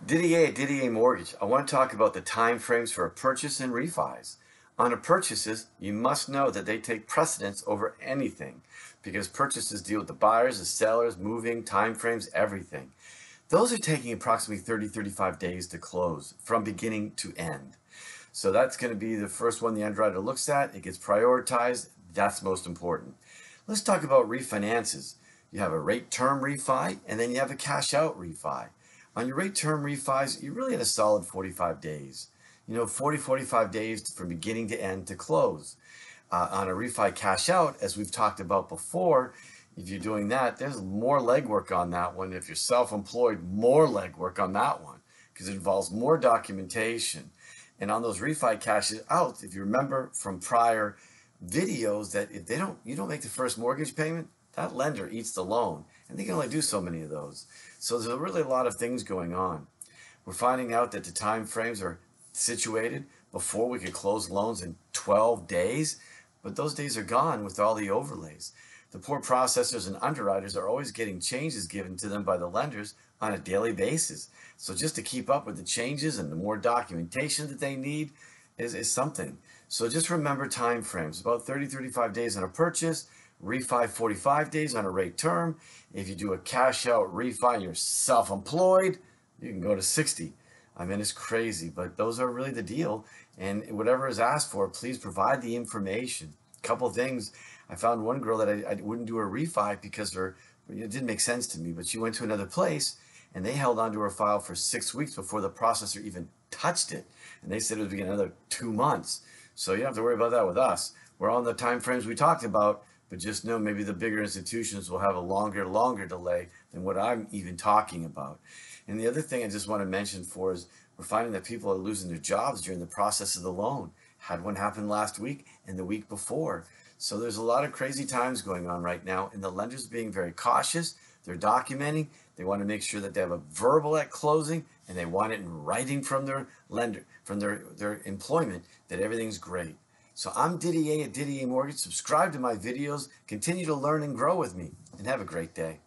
Didier at Didier Mortgage. I want to talk about the time frames for a purchase and refis. On a purchases, you must know that they take precedence over anything because purchases deal with the buyers, the sellers, moving, time frames, everything. Those are taking approximately 35 days to close from beginning to end. So that's going to be the first one the underwriter looks at. It gets prioritized. That's most important. Let's talk about refinances. You have a rate term refi and then you have a cash out refi. On your rate term refis, you really had a solid 45 days. 45 days from beginning to end to close. On a refi cash out, as we've talked about before, if you're doing that, there's more legwork on that one. If you're self-employed, more legwork on that one because it involves more documentation. And on those refi cashes out, if you remember from prior videos, that if you don't make the first mortgage payment, that lender eats the loan, and they can only do so many of those. So there's really a lot of things going on. We're finding out that the time frames are situated before we could close loans in 12 days, but those days are gone with all the overlays. The poor processors and underwriters are always getting changes given to them by the lenders on a daily basis. So just to keep up with the changes and the more documentation that they need is something. So just remember time frames, about 35 days on a purchase, refi 45 days on a rate term. If you do a cash out refi and you're self-employed, you can go to 60. I mean, it's crazy, but those are really the deal. And whatever is asked for, please provide the information. A couple of things. I found one girl that I wouldn't do a refi because it didn't make sense to me, but she went to another place and they held onto her file for 6 weeks before the processor even touched it. And they said it would be another 2 months. So you don't have to worry about that with us. We're on the time frames we talked about, but just know maybe the bigger institutions will have a longer delay than what I'm even talking about. And the other thing I just want to mention is we're finding that people are losing their jobs during the process of the loan. Had one happen last week and the week before. So there's a lot of crazy times going on right now, and the lenders being very cautious. They're documenting. They want to make sure that they have a verbal at closing, and they want it in writing from their lender, from their employment, that everything's great. So I'm Didier at Didier Mortgage. Subscribe to my videos. Continue to learn and grow with me, and have a great day.